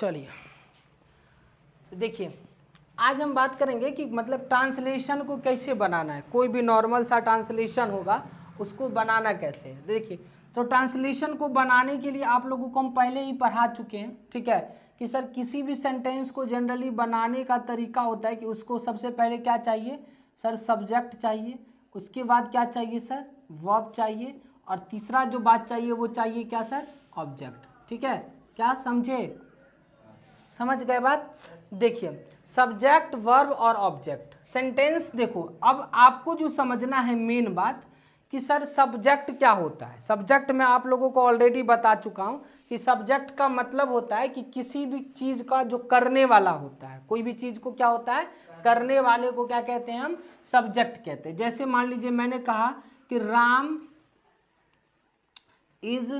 चलिए देखिए, आज हम बात करेंगे कि मतलब ट्रांसलेशन को कैसे बनाना है। कोई भी नॉर्मल सा ट्रांसलेशन होगा उसको बनाना कैसे है। देखिए, तो ट्रांसलेशन को बनाने के लिए आप लोगों को हम पहले ही पढ़ा चुके हैं, ठीक है, कि सर किसी भी सेंटेंस को जनरली बनाने का तरीका होता है कि उसको सबसे पहले क्या चाहिए सर, सब्जेक्ट चाहिए, उसके बाद क्या चाहिए सर, वर्ब चाहिए, और तीसरा जो बात चाहिए वो चाहिए क्या सर, ऑब्जेक्ट। ठीक है, क्या समझे, समझ गए बात। देखिए, सब्जेक्ट वर्ब और ऑब्जेक्ट सेंटेंस। देखो, अब आपको जो समझना है मेन बात कि सर सब्जेक्ट क्या होता है। सब्जेक्ट मैं आप लोगों को ऑलरेडी बता चुका हूं कि सब्जेक्ट का मतलब होता है कि किसी भी चीज का जो करने वाला होता है, कोई भी चीज को क्या होता है, करने वाले को क्या कहते हैं हम, सब्जेक्ट कहते हैं। जैसे मान लीजिए मैंने कहा कि राम इज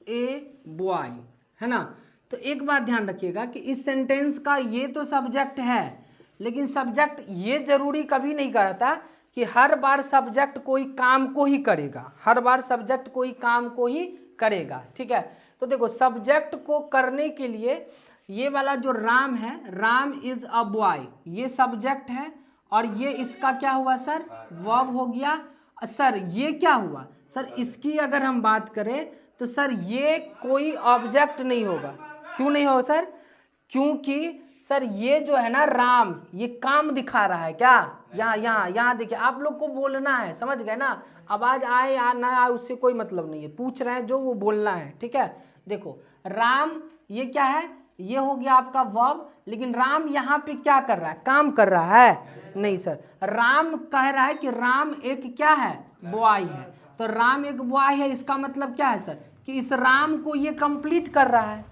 ए बॉय, है ना। तो एक बात ध्यान रखिएगा कि इस सेंटेंस का ये तो सब्जेक्ट है, लेकिन सब्जेक्ट ये जरूरी कभी नहीं करता कि हर बार सब्जेक्ट कोई काम को ही करेगा, हर बार सब्जेक्ट कोई काम को ही करेगा। ठीक है, तो देखो सब्जेक्ट को करने के लिए ये वाला जो राम है, राम इज अ बॉय, ये सब्जेक्ट है, और ये इसका क्या हुआ सर, वर्ब हो गया। सर ये क्या हुआ सर, इसकी अगर हम बात करें तो सर ये कोई ऑब्जेक्ट नहीं होगा। क्यों नहीं होगा सर, क्योंकि सर ये जो है ना राम, ये काम दिखा रहा है क्या, यहाँ यहाँ यहाँ देखिए, आप लोग को बोलना है, समझ गए ना। आवाज आए या ना आए उससे कोई मतलब नहीं है, पूछ रहे हैं जो वो बोलना है। ठीक है, देखो राम ये क्या है, ये हो गया आपका वर्ब, लेकिन राम यहाँ पे क्या कर रहा है, काम कर रहा है नहीं सर। राम कह रहा है कि राम एक क्या है, बॉय है। तो राम एक बॉय है, इसका मतलब क्या है सर, कि इस राम को ये कंप्लीट कर रहा है,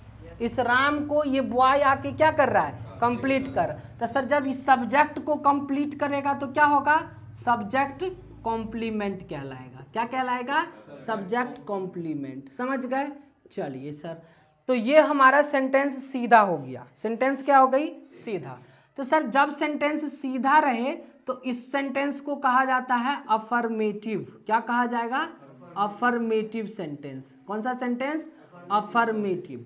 इस राम को ये बॉय आके क्या कर रहा है, कंप्लीट कर। तो सर जब इस सब्जेक्ट को कंप्लीट करेगा तो क्या होगा, सब्जेक्ट कॉम्प्लीमेंट कहलाएगा। क्या कहलाएगा, सब्जेक्ट कॉम्प्लीमेंट। समझ गए। चलिए सर, तो ये हमारा सेंटेंस सीधा हो गया। सेंटेंस क्या हो गई, सीधा। तो सर जब सेंटेंस सीधा रहे तो इस सेंटेंस को कहा जाता है अफर्मेटिव। क्या कहा जाएगा, अफर्मेटिव सेंटेंस। कौन सा सेंटेंस, अफर्मेटिव।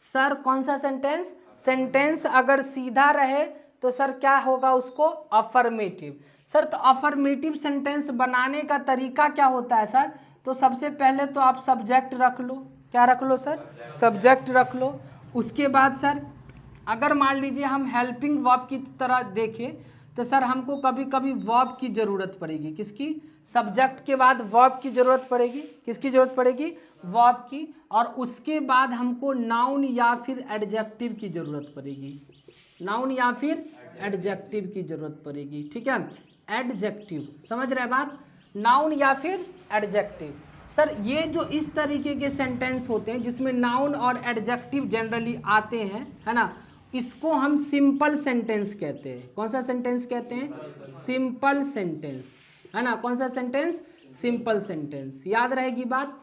सर कौन सा सेंटेंस, सेंटेंस अगर सीधा रहे तो सर क्या होगा उसको, अफर्मेटिव। सर तो अफर्मेटिव सेंटेंस बनाने का तरीका क्या होता है सर, तो सबसे पहले तो आप सब्जेक्ट रख लो। क्या रख लो सर, सब्जेक्ट रख लो। उसके बाद सर अगर मान लीजिए हम हेल्पिंग वर्ब की तरह देखें तो सर हमको कभी कभी वर्ब की ज़रूरत पड़ेगी। किसकी, सब्जेक्ट के बाद वर्ब की ज़रूरत पड़ेगी। किसकी ज़रूरत पड़ेगी, वर्ब की। और उसके बाद हमको नाउन या फिर एडजेक्टिव की ज़रूरत पड़ेगी, नाउन या फिर एडजेक्टिव की ज़रूरत पड़ेगी। ठीक है, एडजेक्टिव, समझ रहे बात, नाउन या फिर एडजेक्टिव। सर ये जो इस तरीके के सेंटेंस होते हैं जिसमें नाउन और एडजेक्टिव जनरली आते हैं, है ना, इसको हम सिंपल सेंटेंस कहते हैं। कौन सा सेंटेंस कहते हैं, सिंपल सेंटेंस, है ना। कौन सा सेंटेंस, सिंपल सेंटेंस। याद रहेगी बात,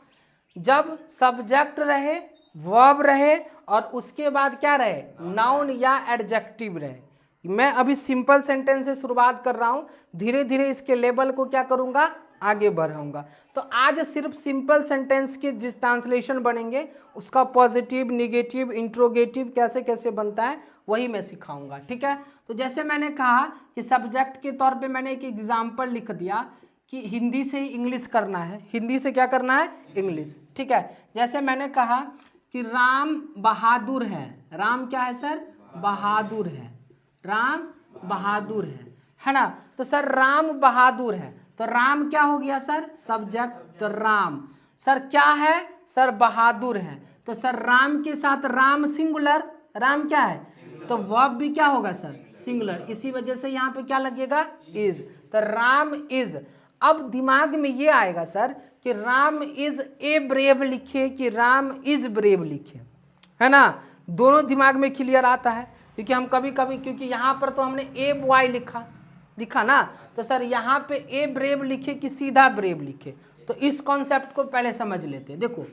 जब सब्जेक्ट रहे, वर्ब रहे, और उसके बाद क्या रहे, नाउन या एडजेक्टिव रहे। मैं अभी सिंपल सेंटेंस से शुरुआत कर रहा हूँ, धीरे धीरे इसके लेवल को क्या करूँगा, आगे बढ़ाऊंगा। तो आज सिर्फ सिंपल सेंटेंस के जिस ट्रांसलेशन बनेंगे उसका पॉजिटिव, निगेटिव, इंट्रोगेटिव कैसे कैसे बनता है वही मैं सिखाऊंगा। ठीक है, तो जैसे मैंने कहा कि सब्जेक्ट के तौर पे मैंने एक एग्जाम्पल लिख दिया कि हिंदी से इंग्लिश करना है, हिंदी से क्या करना है, इंग्लिश। ठीक है, जैसे मैंने कहा कि राम बहादुर है। राम क्या है सर, बहादुर है, राम बहादुर है ना। तो सर राम बहादुर है, तो राम क्या हो गया सर, सब्जेक्ट। तो राम सर क्या है, सर बहादुर है। तो सर राम के साथ राम सिंगुलर, राम क्या है, तो वर्ब भी क्या होगा सर, सिंगुलर। इसी वजह से यहाँ पे क्या लगेगा, इज। तो राम इज। अब दिमाग में ये आएगा सर कि राम इज ए ब्रेव लिखे कि राम इज ब्रेव लिखे, है ना। दोनों दिमाग में क्लियर आता है, क्योंकि हम कभी कभी, क्योंकि यहाँ पर तो हमने ए बॉय लिखा ना, तो सर यहाँ पे ए ब्रेव लिखे कि सीधा ब्रेव लिखे। तो इस कॉन्सेप्ट को पहले समझ लेते हैं। देखो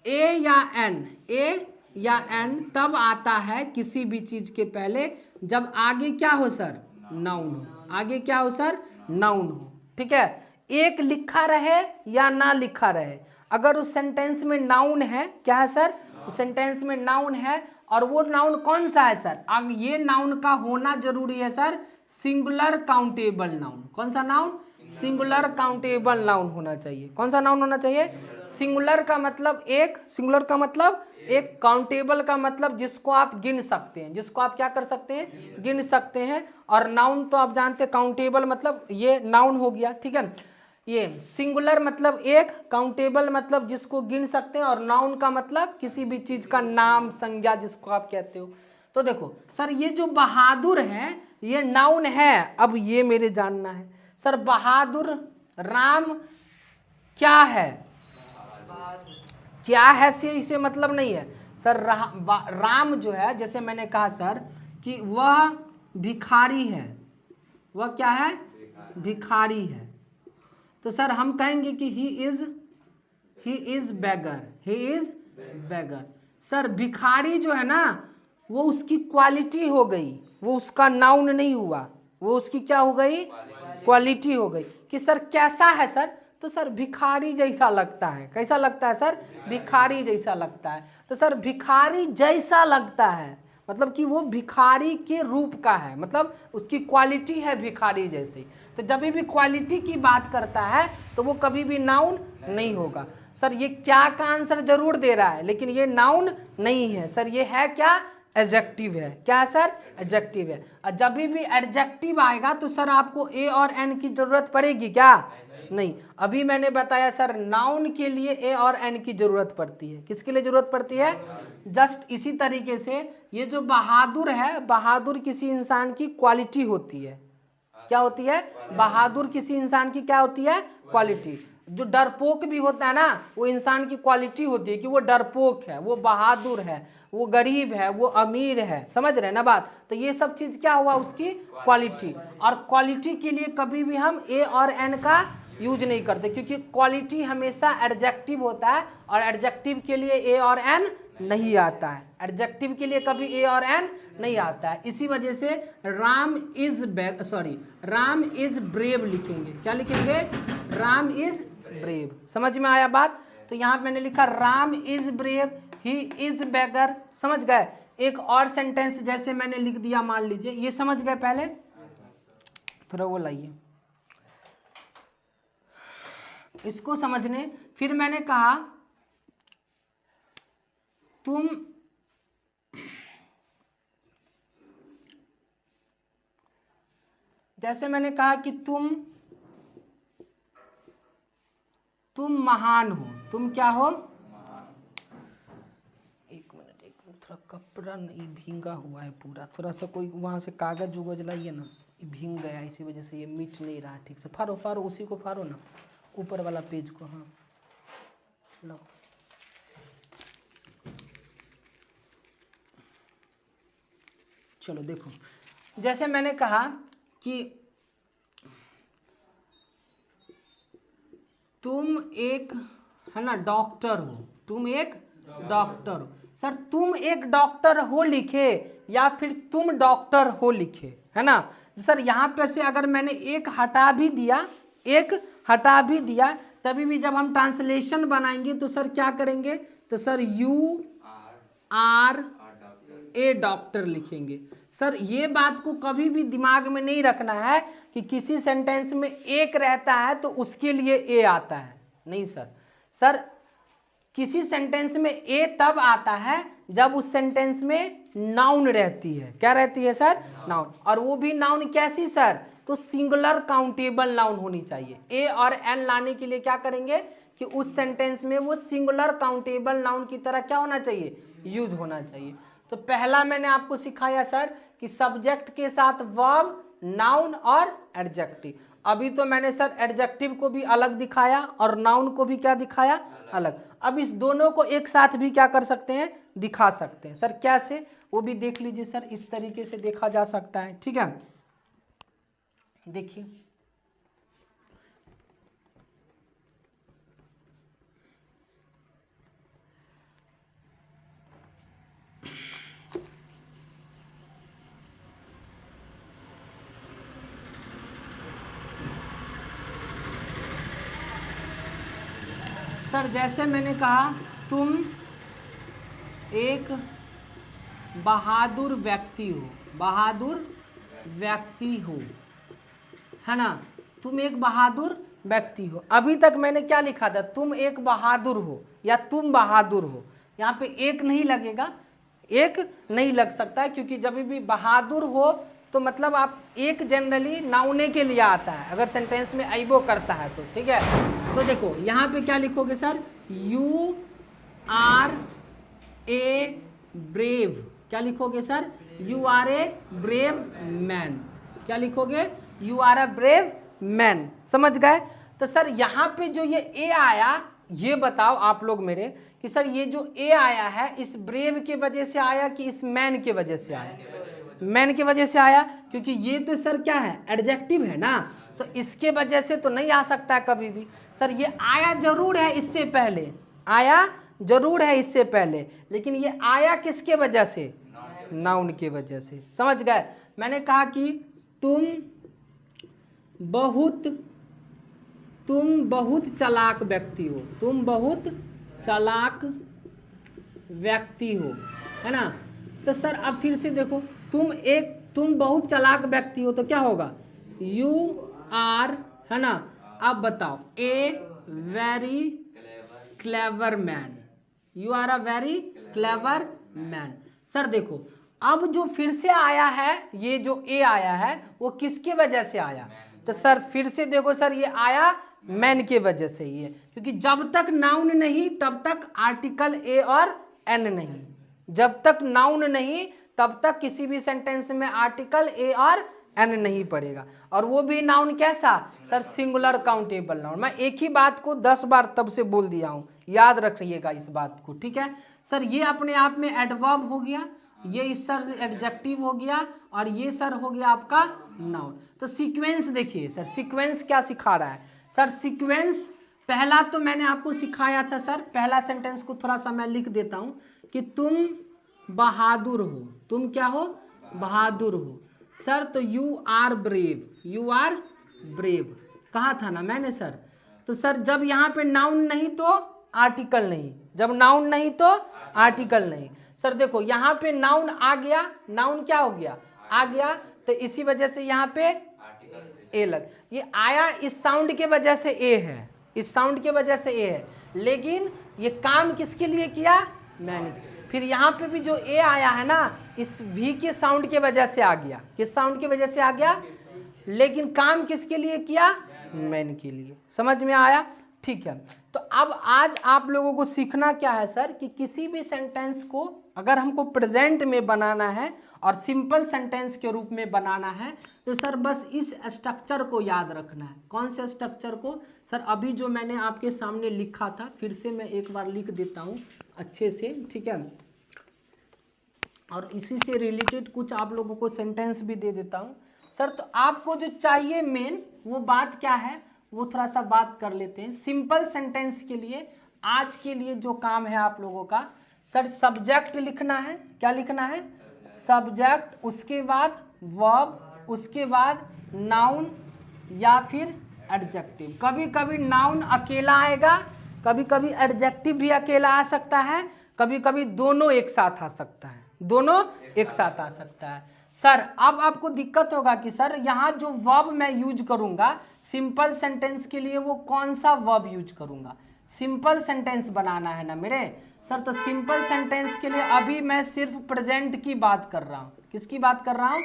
ए या एन, ए या एन तब आता है किसी भी चीज के पहले जब आगे क्या हो सर, नाउन हो। आगे क्या हो सर, नाउन हो। ठीक है, एक लिखा रहे या ना लिखा रहे, अगर उस सेंटेंस में नाउन है, क्या है सर, उस सेंटेंस में नाउन है, और वो नाउन कौन सा है सर? अब ये नाउन का होना जरूरी है सर सिंगुलर काउंटेबल नाउन। कौन सा नाउन? सिंगुलर काउंटेबल नाउन होना चाहिए। कौन सा नाउन होना चाहिए? सिंगुलर का मतलब एक, सिंगुलर का मतलब एक, काउंटेबल का मतलब जिसको आप गिन सकते हैं, जिसको आप क्या कर सकते हैं? गिन सकते हैं। और नाउन तो आप जानते हैं, काउंटेबल मतलब ये नाउन हो गया, ठीक है। ये सिंगुलर मतलब एक, काउंटेबल मतलब जिसको गिन सकते हैं, और नाउन का मतलब किसी भी चीज का नाम, संज्ञा जिसको आप कहते हो। तो देखो सर ये जो बहादुर है ये नाउन है। अब ये मेरे जानना है सर, बहादुर राम क्या है? क्या है से इसे मतलब नहीं है सर। राम जो है, जैसे मैंने कहा सर कि वह भिखारी है। वह क्या है? भिखारी है। तो सर हम कहेंगे कि ही is beggar, he is beggar. Sir भिखारी जो है ना, वो उसकी क्वालिटी हो गई, वो उसका नाउन नहीं हुआ, वो उसकी क्या हो गई? क्वालिटी हो गई। कि सर कैसा है सर? तो सर भिखारी जैसा लगता है। कैसा लगता है सर? भिखारी जैसा लगता है। तो सर भिखारी जैसा लगता है मतलब कि वो भिखारी के रूप का है, मतलब उसकी क्वालिटी है भिखारी जैसी। तो जब भी क्वालिटी की बात करता है तो वो कभी भी नाउन नहीं होगा। सर ये क्या का आंसर जरूर दे रहा है, लेकिन ये नाउन नहीं है सर, ये है क्या? एडजेक्टिव है। क्या है सर? एडजेक्टिव है। और जब भी एडजेक्टिव आएगा तो सर आपको ए और एन की जरूरत पड़ेगी क्या? नहीं। अभी मैंने बताया सर नाउन के लिए ए और एन की जरूरत पड़ती है। किसके लिए जरूरत पड़ती है? जस्ट इसी तरीके से ये जो बहादुर है, बहादुर किसी इंसान की क्वालिटी होती है। क्या होती है? बहादुर किसी इंसान की क्या होती है? क्वालिटी। जो डरपोक भी होता है ना, वो इंसान की क्वालिटी होती है कि वो डरपोक है, वो बहादुर है, वो गरीब है, वो अमीर है। समझ रहे हैं ना बात? तो ये सब चीज क्या हुआ? उसकी क्वालिटी। और क्वालिटी के लिए कभी भी हम ए और एन का यूज नहीं करते, क्योंकि क्वालिटी हमेशा एडजेक्टिव होता है, और एडजेक्टिव के लिए ए और एन नहीं आता है। एडजेक्टिव के लिए कभी ए और एन नहीं आता है। इसी वजह से राम इज ब्रेव लिखेंगे। क्या लिखेंगे? Ram is brave. समझ में आया बात? तो यहाँ मैंने लिखा Ram is brave, he is beggar. समझ गए? एक और सेंटेंस जैसे मैंने लिख दिया, मान लीजिए ये समझ गए। पहले थोड़ा वो लाइए इसको समझने। फिर मैंने कहा तुम जैसे मैंने कहा कि तुम महान हो। तुम क्या हो? एक मिनट थोड़ा कपड़ा नहीं भींगा हुआ है पूरा, थोड़ा सा कोई वहां से कागज उगज लाइए ना, ये भींग गया इसी वजह से ये मिट नहीं रहा ठीक से। फाड़ो उसी को फाड़ो ना, ऊपर वाला पेज को। हाँ लो। चलो देखो, जैसे मैंने कहा कि तुम एक है ना डॉक्टर हो। तुम एक डॉक्टर हो। सर तुम एक डॉक्टर हो लिखे या फिर तुम डॉक्टर हो लिखे, है ना? सर यहाँ पर से अगर मैंने एक हटा भी दिया, तभी भी जब हम ट्रांसलेशन बनाएंगे तो सर क्या करेंगे? तो sir you are a doctor लिखेंगे। सर ये बात को कभी भी दिमाग में नहीं रखना है कि किसी सेंटेंस में एक रहता है तो उसके लिए ए आता है। नहीं सर किसी सेंटेंस में ए तब आता है जब उस सेंटेंस में नाउन रहती है। क्या रहती है सर? नाउन। और वो भी नाउन कैसी सर? तो सिंगुलर काउंटेबल नाउन होनी चाहिए। ए और एन लाने के लिए क्या करेंगे कि उस सेंटेंस में वो सिंगुलर काउंटेबल नाउन की तरह क्या होना चाहिए? यूज होना चाहिए। तो पहला मैंने आपको सिखाया सर कि सब्जेक्ट के साथ वर्ब, नाउन और एडजेक्टिव। अभी तो मैंने सर एडजेक्टिव को भी अलग दिखाया और नाउन को भी क्या दिखाया? अलग। अब इस दोनों को एक साथ भी क्या कर सकते हैं? दिखा सकते हैं। सर कैसे? वो भी देख लीजिए सर, इस तरीके से देखा जा सकता है। ठीक है, देखिए सर, जैसे मैंने कहा तुम एक बहादुर व्यक्ति हो, बहादुर व्यक्ति हो, है ना, तुम एक बहादुर व्यक्ति हो। अभी तक मैंने क्या लिखा था, तुम एक बहादुर हो या तुम बहादुर हो। यहाँ पे एक नहीं लगेगा, एक नहीं लग सकता, क्योंकि जब भी बहादुर हो तो मतलब आप एक जनरली नाउने के लिए आता है, अगर सेंटेंस में आइबो करता है तो, ठीक है। तो देखो यहाँ पे क्या लिखोगे sir, you are a brave, क्या लिखोगे sir, you are a brave man, क्या लिखोगे, you are a brave man, समझ गए। तो सर यहाँ पे जो ये ए आया, ये बताओ आप लोग मेरे कि सर ये जो ए आया है इस ब्रेव के वजह से आया कि इस मैन के वजह से आया, मैन की वजह से आया, क्योंकि ये तो सर क्या है, एडजेक्टिव है ना, तो इसके वजह से तो नहीं आ सकता है कभी भी। सर ये आया जरूर है इससे पहले, आया जरूर है इससे पहले, लेकिन ये आया किसके वजह से, नाउन के वजह से, समझ गए। मैंने कहा कि तुम बहुत चालाक व्यक्ति हो, तुम बहुत चालाक व्यक्ति हो, है ना। तो सर अब फिर से देखो, तुम बहुत चालाक व्यक्ति हो तो क्या होगा, यू आर, है ना। अब बताओ, a very clever man, you are a very clever man. Sir देखो अब जो फिर से आया है, ये जो ए आया है वो किसके वजह से आया, तो सर फिर से देखो सर ये आया मैन के वजह से ही है, क्योंकि जब तक नाउन नहीं तब तक आर्टिकल ए और एन नहीं, जब तक नाउन नहीं तब तक किसी भी सेंटेंस में आर्टिकल ए और एन नहीं पड़ेगा, और वो भी नाउन कैसा सर, सिंगुलर काउंटेबल नाउन। मैं एक ही बात को 10 बार तब से बोल दिया हूँ, याद रखिएगा इस बात को, ठीक है। सर ये अपने आप में एडवर्ब हो गया, ये इस सर एडजेक्टिव हो गया, और ये सर हो गया आपका नाउन। तो सीक्वेंस देखिए सर, सीक्वेंस क्या सिखा रहा है सर, सीक्वेंस पहला तो मैंने आपको सिखाया था सर, पहला सेंटेंस को थोड़ा सा मैं लिख देता हूँ कि तुम बहादुर हो, तुम क्या हो, बहादुर हो सर। तो you are brave, you are brave कहा था ना मैंने सर। तो सर जब यहाँ पे नाउन नहीं तो आर्टिकल नहीं, जब नाउन नहीं तो आर्टिकल नहीं। सर देखो यहाँ पे नाउन आ गया, नाउन क्या हो गया, आ गया, तो इसी वजह से यहाँ पे ए लग, ये आया इस साउंड के वजह से ए है, इस साउंड के वजह से ए है, लेकिन ये काम किसके लिए किया, मैंने। फिर यहाँ पे भी जो ए आया है ना, इस वी के साउंड के वजह से आ गया, किस साउंड की वजह से आ गया, लेकिन काम किसके लिए किया, मैन के लिए, समझ में आया, ठीक है। तो अब आज आप लोगों को सीखना क्या है सर, कि किसी भी सेंटेंस को अगर हमको प्रेजेंट में बनाना है और सिंपल सेंटेंस के रूप में बनाना है, तो सर बस इस स्ट्रक्चर को याद रखना है। कौन से स्ट्रक्चर को सर, अभी जो मैंने आपके सामने लिखा था, फिर से मैं एक बार लिख देता हूँ अच्छे से, ठीक है, और इसी से रिलेटेड कुछ आप लोगों को सेंटेंस भी दे देता हूँ सर। तो आपको जो चाहिए मेन वो बात क्या है, वो थोड़ा सा बात कर लेते हैं। सिंपल सेंटेंस के लिए आज के लिए जो काम है आप लोगों का सर, सब्जेक्ट लिखना है, क्या लिखना है, सब्जेक्ट, उसके बाद वर्ब, उसके बाद नाउन या फिर एडजेक्टिव। कभी कभी नाउन अकेला आएगा, कभी कभी एडजेक्टिव भी अकेला आ सकता है, कभी कभी दोनों एक साथ आ सकता है, दोनों एक साथ आ सकता है। सर अब आपको दिक्कत होगा कि सर यहाँ जो वर्ब मैं यूज करूँगा सिंपल सेंटेंस के लिए, वो कौन सा वर्ब यूज करूँगा, सिंपल सेंटेंस बनाना है ना मेरे सर। तो सिंपल सेंटेंस के लिए अभी मैं सिर्फ प्रेजेंट की बात कर रहा हूँ, किसकी बात कर रहा हूँ,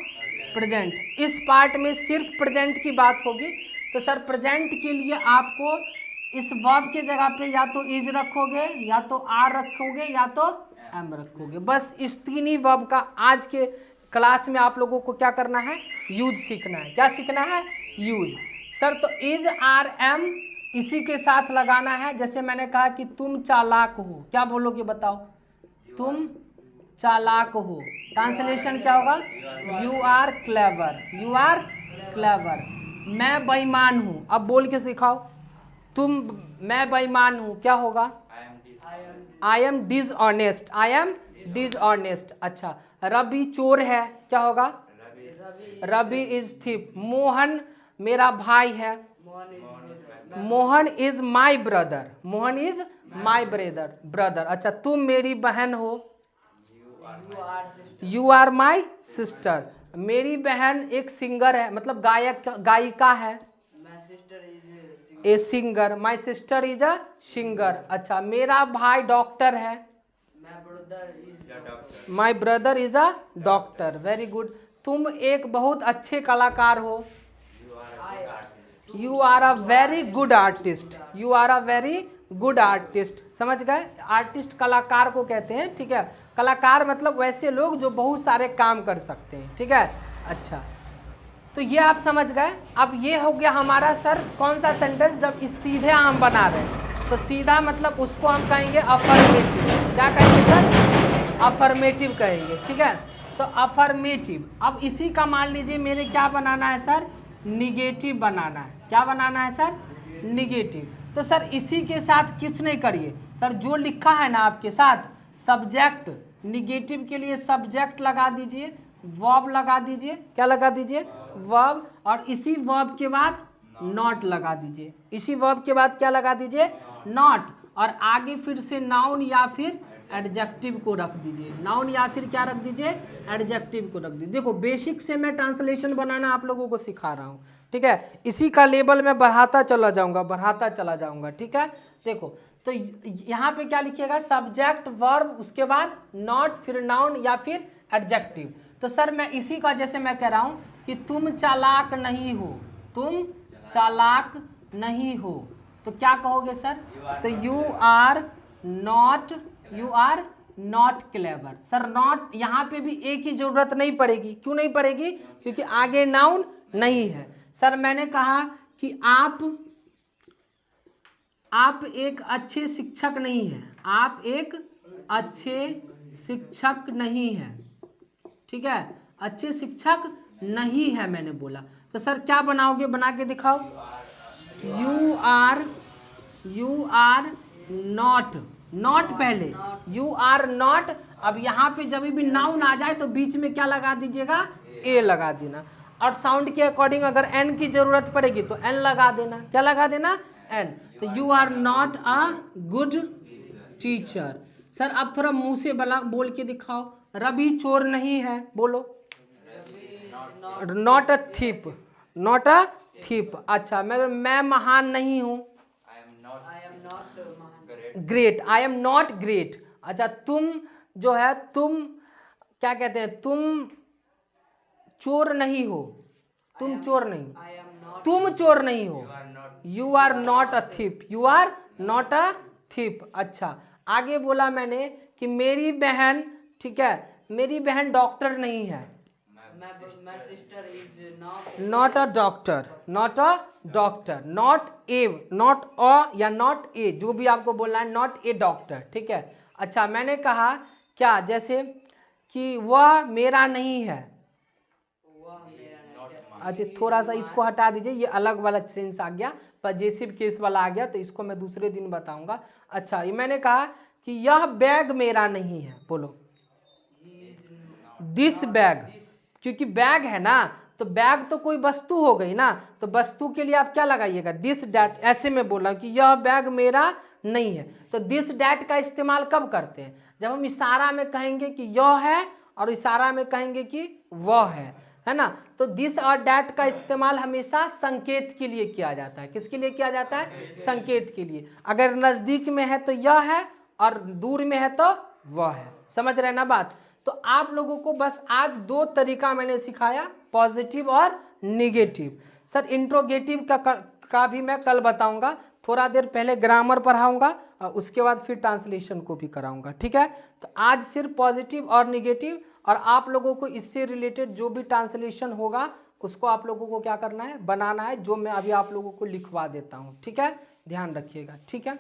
प्रेजेंट। इस पार्ट में सिर्फ प्रेजेंट की बात होगी। तो सर प्रेजेंट के लिए आपको इस वर्ब के जगह पे या तो इज रखोगे, या तो आर रखोगे, या तो एम रखोगे। बस इस तीन ही वर्ब का आज के क्लास में आप लोगों को क्या करना है, यूज सीखना है। क्या सीखना है, यूज। सर तो इज आर एम इसी के साथ लगाना है। जैसे मैंने कहा कि तुम चालाक हो, क्या बोलोगे बताओ, तुम चालाक हो, ट्रांसलेशन क्या होगा, you are clever, you are clever. मैं बेईमान हूँ, अब बोल के सिखाओ, मैं बेईमान हूँ, क्या होगा, I am dishonest, I am dishonest. अच्छा, रवि चोर है, क्या होगा, रवि इज थीफ। मोहन मेरा भाई है, Mohan is my brother, Mohan is my brother. अच्छा, तुम मेरी बहन हो, यू आर माई सिस्टर। मेरी बहन एक सिंगर है, मतलब गायिका है। A singer, my sister is a singer. अच्छा, मेरा भाई डॉक्टर है। My brother is a doctor. Very good. तुम एक बहुत अच्छे कलाकार हो। You are a very good artist. You are a very good artist. समझ गए? आर्टिस्ट कलाकार को कहते हैं, ठीक है। कलाकार मतलब वैसे लोग जो बहुत सारे काम कर सकते हैं, ठीक है। अच्छा, तो ये आप समझ गए। अब ये हो गया हमारा सर कौन सा सेंटेंस, जब इस सीधे हम बना रहे हैं तो सीधा मतलब उसको हम कहेंगे अफर्मेटिव। क्या कहेंगे सर? अफर्मेटिव कहेंगे, ठीक है। तो अफर्मेटिव। अब इसी का मान लीजिए मेरे क्या बनाना है सर? निगेटिव बनाना है। क्या बनाना है सर? निगेटिव। तो सर इसी के साथ कुछ नहीं करिए सर, जो लिखा है ना आपके साथ सब्जेक्ट, निगेटिव के लिए सब्जेक्ट लगा दीजिए, वर्ब लगा दीजिए। क्या लगा दीजिए? वर्ब। और इसी वर्ब के बाद नॉट लगा दीजिए। इसी वर्ब के बाद क्या लगा दीजिए? नॉट। और आगे फिर से नाउन या फिर एडजेक्टिव को रख दीजिए। नाउन या फिर क्या रख दीजिए? एडजेक्टिव को रख दीजिए। देखो बेसिक से मैं ट्रांसलेशन बनाना आप लोगों को सिखा रहा हूँ, ठीक है। इसी का लेवल मैं बढ़ाता चला जाऊंगा, ठीक है। देखो तो यहाँ पे क्या लिखिएगा? सब्जेक्ट, वर्ब, उसके बाद नॉट, फिर नाउन या फिर एडजेक्टिव। तो सर मैं इसी का जैसे मैं कह रहा हूँ कि तुम चालाक नहीं हो, तुम चालाक नहीं हो, तो क्या कहोगे सर? तो you are not clever. Sir not यहाँ पे भी एक ही जरूरत नहीं पड़ेगी। क्यों नहीं पड़ेगी? क्योंकि आगे नाउन नहीं है। सर मैंने कहा कि आप एक अच्छे शिक्षक नहीं हैं। आप एक अच्छे शिक्षक नहीं हैं, ठीक है। अच्छे शिक्षक नहीं है मैंने बोला। तो सर क्या बनाओगे? बना के दिखाओ। यू आर नॉट पहले, यू आर नॉट। अब यहाँ पे जब भी नाउन आ जाए तो बीच में क्या लगा दीजिएगा? ए लगा देना। और साउंड के अकॉर्डिंग अगर एन की जरूरत पड़ेगी तो एन लगा देना। क्या लगा देना? एन। तो you are not a good teacher. Sir अब थोड़ा मुंह से बोल के दिखाओ। रवि चोर नहीं है, बोलो। Not a thief, not a thief. अच्छा, मैं महान नहीं हूँ। Great, I am not great. अच्छा, तुम जो है तुम क्या कहते हैं? तुम चोर नहीं हो, तुम चोर नहीं, तुम चोर नहीं हो। You are not a thief, you are not a thief. अच्छा, आगे बोला मैंने कि मेरी बहन, ठीक है, मेरी बहन डॉक्टर नहीं है। Not a doctor, not a doctor, not a, not a या नॉट ए, जो भी आपको बोलना है, नॉट ए डॉक्टर, ठीक है। अच्छा, मैंने कहा क्या, जैसे कि वह मेरा नहीं है। अच्छा, थोड़ा सा इसको हटा दीजिए, ये अलग वाला सेंस आ गया, पजेसिव केस वाला आ गया, तो इसको मैं दूसरे दिन बताऊंगा। अच्छा, ये मैंने कहा कि यह बैग मेरा नहीं है, बोलो। दिस बैग, क्योंकि बैग है ना, तो बैग तो कोई वस्तु हो गई ना, तो वस्तु के लिए आप क्या लगाइएगा? This that. ऐसे में बोला कि यह बैग मेरा नहीं है, तो दिस डैट का इस्तेमाल कब करते हैं? जब हम इशारा में कहेंगे कि यह है और इशारा में कहेंगे कि वह है ना। तो दिस और डैट का इस्तेमाल हमेशा संकेत के लिए किया जाता है। किसके लिए किया जाता है? संकेत के लिए। अगर नजदीक में है तो यह है और दूर में है तो वह है। समझ रहे ना बात? तो आप लोगों को बस आज दो तरीका मैंने सिखाया, पॉजिटिव और निगेटिव। सर इंट्रोगेटिव का भी मैं कल बताऊंगा। थोड़ा देर पहले ग्रामर पढ़ाऊंगा और उसके बाद फिर ट्रांसलेशन को भी कराऊंगा, ठीक है। तो आज सिर्फ पॉजिटिव और निगेटिव, और आप लोगों को इससे रिलेटेड जो भी ट्रांसलेशन होगा उसको आप लोगों को क्या करना है? बनाना है, जो मैं अभी आप लोगों को लिखवा देता हूँ, ठीक है। ध्यान रखिएगा, ठीक है।